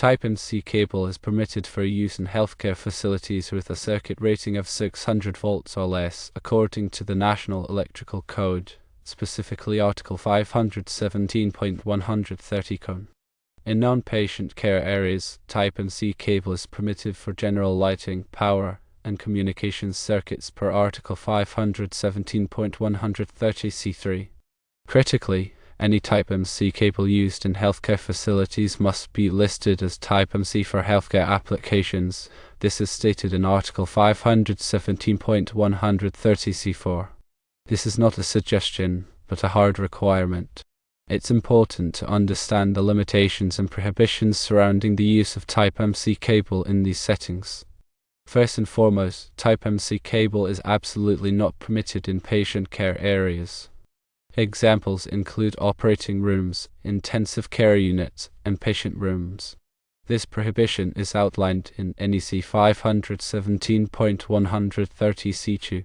Type MC cable is permitted for use in healthcare facilities with a circuit rating of 600 volts or less, according to the National Electrical Code, specifically Article 517.130 CON. In non-patient care areas, Type MC cable is permitted for general lighting, power, and communications circuits per Article 517.130 C3. Critically, any Type MC cable used in healthcare facilities must be listed as Type MC for healthcare applications. This is stated in Article 517.130 C4. This is not a suggestion, but a hard requirement. It's important to understand the limitations and prohibitions surrounding the use of Type MC cable in these settings. First and foremost, Type MC cable is absolutely not permitted in patient care areas. Examples include operating rooms, intensive care units, and patient rooms. This prohibition is outlined in NEC 517.130 C2.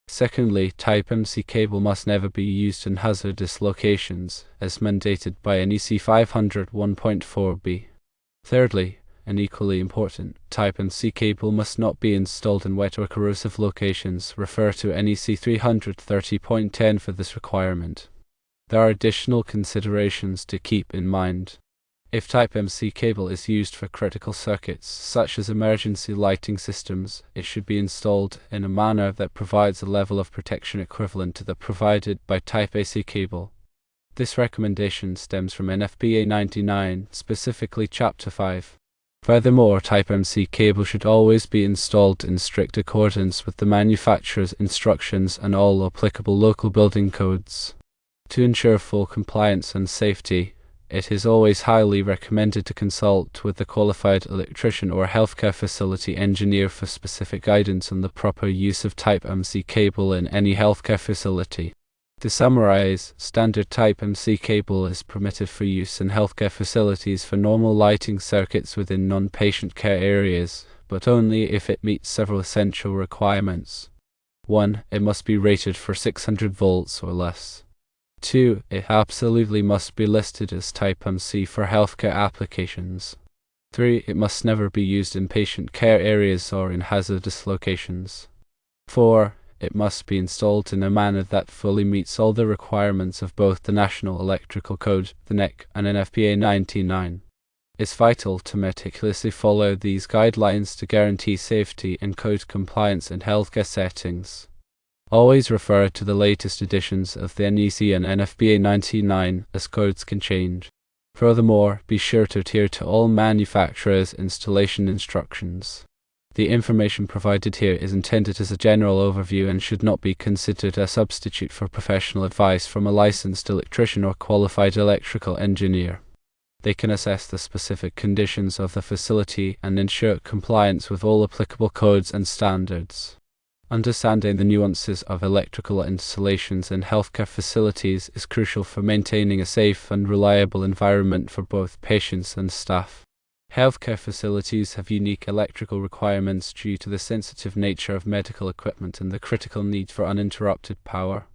Secondly, Type MC cable must never be used in hazardous locations, as mandated by NEC 501.4b. Thirdly, and equally important, Type MC cable must not be installed in wet or corrosive locations. Refer to NEC 330.10 for this requirement. There are additional considerations to keep in mind. If Type MC cable is used for critical circuits, such as emergency lighting systems, it should be installed in a manner that provides a level of protection equivalent to that provided by Type AC cable. This recommendation stems from NFPA 99, specifically Chapter 5. Furthermore, Type MC cable should always be installed in strict accordance with the manufacturer's instructions and all applicable local building codes. To ensure full compliance and safety, it is always highly recommended to consult with a qualified electrician or healthcare facility engineer for specific guidance on the proper use of Type MC cable in any healthcare facility. To summarize, standard Type MC cable is permitted for use in healthcare facilities for normal lighting circuits within non-patient care areas, but only if it meets several essential requirements. 1. It must be rated for 600 volts or less. 2. It absolutely must be listed as Type MC for healthcare applications. 3. It must never be used in patient care areas or in hazardous locations. 4. It must be installed in a manner that fully meets all the requirements of both the National Electrical Code, the NEC, and NFPA 99. It's vital to meticulously follow these guidelines to guarantee safety and code compliance in healthcare settings. Always refer to the latest editions of the NEC and NFPA 99, as codes can change. Furthermore, be sure to adhere to all manufacturers' installation instructions. The information provided here is intended as a general overview and should not be considered a substitute for professional advice from a licensed electrician or qualified electrical engineer. They can assess the specific conditions of the facility and ensure compliance with all applicable codes and standards. Understanding the nuances of electrical installations in healthcare facilities is crucial for maintaining a safe and reliable environment for both patients and staff. Healthcare facilities have unique electrical requirements due to the sensitive nature of medical equipment and the critical need for uninterrupted power.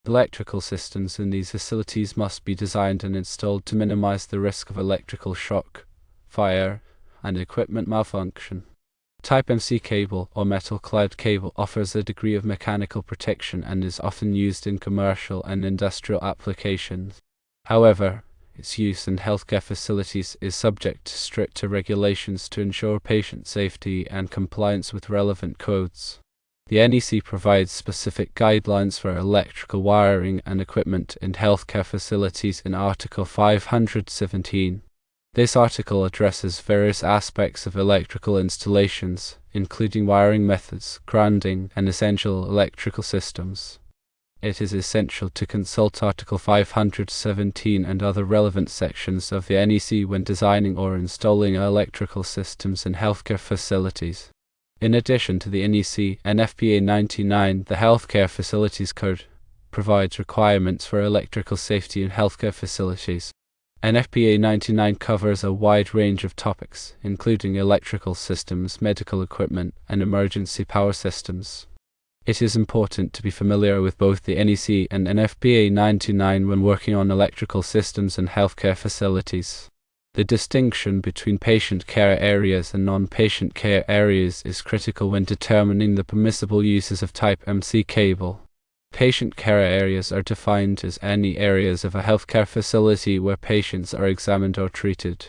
Electrical systems in these facilities must be designed and installed to minimize the risk of electrical shock, fire, and equipment malfunction. Type MC cable or metal-clad cable offers a degree of mechanical protection and is often used in commercial and industrial applications. However, its use in healthcare facilities is subject to stricter regulations to ensure patient safety and compliance with relevant codes. The NEC provides specific guidelines for electrical wiring and equipment in healthcare facilities in Article 517. This article addresses various aspects of electrical installations, including wiring methods, grounding, and essential electrical systems. It is essential to consult Article 517 and other relevant sections of the NEC when designing or installing electrical systems in healthcare facilities. In addition to the NEC, NFPA 99, the Healthcare Facilities Code, provides requirements for electrical safety in healthcare facilities. NFPA 99 covers a wide range of topics, including electrical systems, medical equipment, and emergency power systems. It is important to be familiar with both the NEC and NFPA 99 when working on electrical systems and healthcare facilities. The distinction between patient care areas and non-patient care areas is critical when determining the permissible uses of Type MC cable. Patient care areas are defined as any areas of a healthcare facility where patients are examined or treated.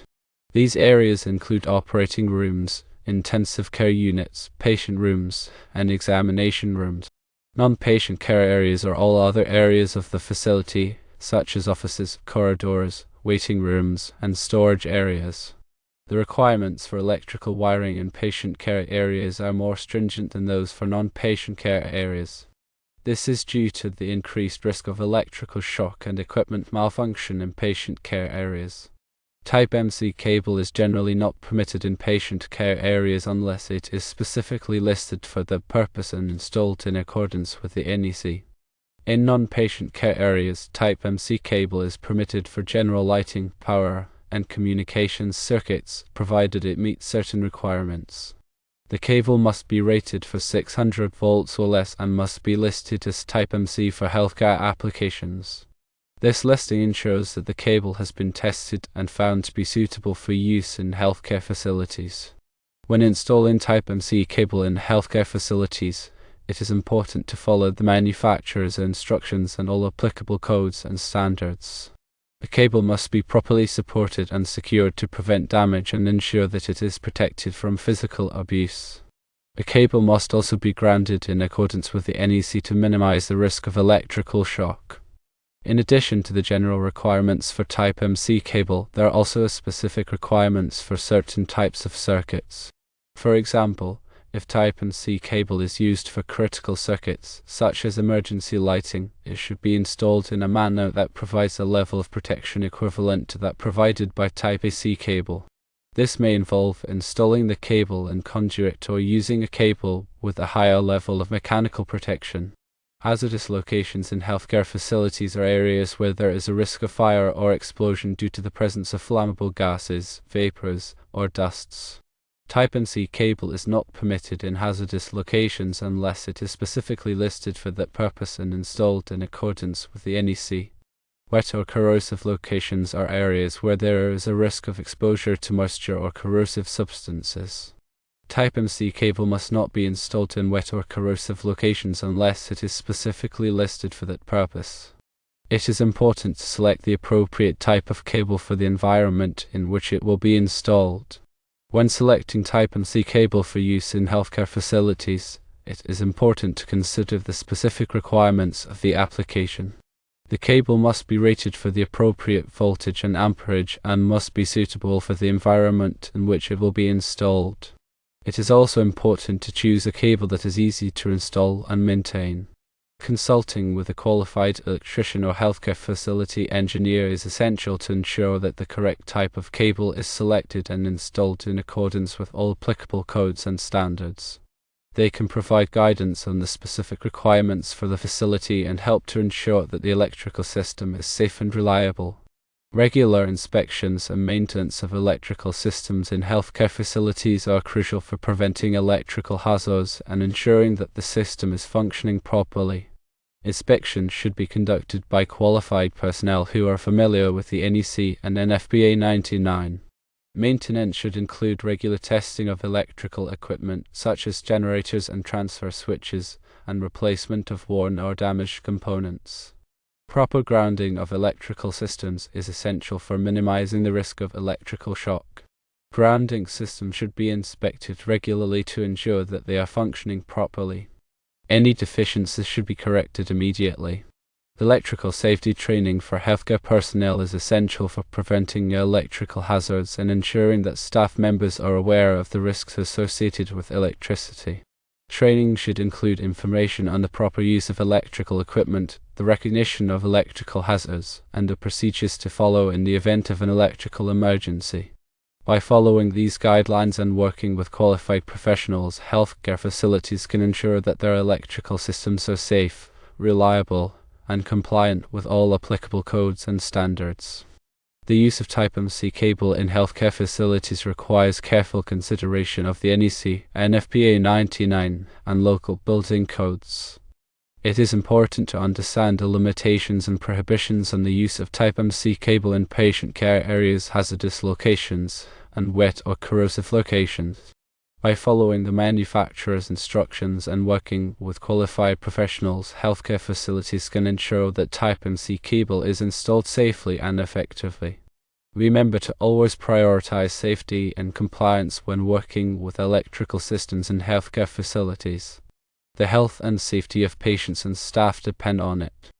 These areas include operating rooms, intensive care units, patient rooms, and examination rooms. Non-patient care areas are all other areas of the facility, such as offices, corridors, waiting rooms, and storage areas. The requirements for electrical wiring in patient care areas are more stringent than those for non-patient care areas. This is due to the increased risk of electrical shock and equipment malfunction in patient care areas. Type MC cable is generally not permitted in patient care areas unless it is specifically listed for that purpose and installed in accordance with the NEC. In non-patient care areas, Type MC cable is permitted for general lighting, power, and communications circuits, provided it meets certain requirements. The cable must be rated for 600 volts or less and must be listed as Type MC for healthcare applications. This listing ensures that the cable has been tested and found to be suitable for use in healthcare facilities. When installing Type MC cable in healthcare facilities, it is important to follow the manufacturer's instructions and all applicable codes and standards. The cable must be properly supported and secured to prevent damage and ensure that it is protected from physical abuse. The cable must also be grounded in accordance with the NEC to minimize the risk of electrical shock. In addition to the general requirements for Type MC cable, there are also specific requirements for certain types of circuits. For example, if Type MC cable is used for critical circuits, such as emergency lighting, it should be installed in a manner that provides a level of protection equivalent to that provided by Type AC cable. This may involve installing the cable in conduit or using a cable with a higher level of mechanical protection. Hazardous locations in healthcare facilities are areas where there is a risk of fire or explosion due to the presence of flammable gases, vapors, or dusts. Type MC cable is not permitted in hazardous locations unless it is specifically listed for that purpose and installed in accordance with the NEC. Wet or corrosive locations are areas where there is a risk of exposure to moisture or corrosive substances. Type MC cable must not be installed in wet or corrosive locations unless it is specifically listed for that purpose. It is important to select the appropriate type of cable for the environment in which it will be installed. When selecting Type MC cable for use in healthcare facilities, it is important to consider the specific requirements of the application. The cable must be rated for the appropriate voltage and amperage and must be suitable for the environment in which it will be installed. It is also important to choose a cable that is easy to install and maintain. Consulting with a qualified electrician or healthcare facility engineer is essential to ensure that the correct type of cable is selected and installed in accordance with all applicable codes and standards. They can provide guidance on the specific requirements for the facility and help to ensure that the electrical system is safe and reliable. Regular inspections and maintenance of electrical systems in healthcare facilities are crucial for preventing electrical hazards and ensuring that the system is functioning properly. Inspections should be conducted by qualified personnel who are familiar with the NEC and NFPA 99. Maintenance should include regular testing of electrical equipment, such as generators and transfer switches, and replacement of worn or damaged components. Proper grounding of electrical systems is essential for minimizing the risk of electrical shock. Grounding systems should be inspected regularly to ensure that they are functioning properly. Any deficiencies should be corrected immediately. Electrical safety training for healthcare personnel is essential for preventing electrical hazards and ensuring that staff members are aware of the risks associated with electricity. Training should include information on the proper use of electrical equipment, the recognition of electrical hazards, and the procedures to follow in the event of an electrical emergency. By following these guidelines and working with qualified professionals, healthcare facilities can ensure that their electrical systems are safe, reliable, and compliant with all applicable codes and standards. The use of Type MC cable in healthcare facilities requires careful consideration of the NEC, NFPA 99, and local building codes. It is important to understand the limitations and prohibitions on the use of Type MC cable in patient care areas, hazardous locations, and wet or corrosive locations. By following the manufacturer's instructions and working with qualified professionals, healthcare facilities can ensure that Type MC cable is installed safely and effectively. Remember to always prioritize safety and compliance when working with electrical systems in healthcare facilities. The health and safety of patients and staff depend on it.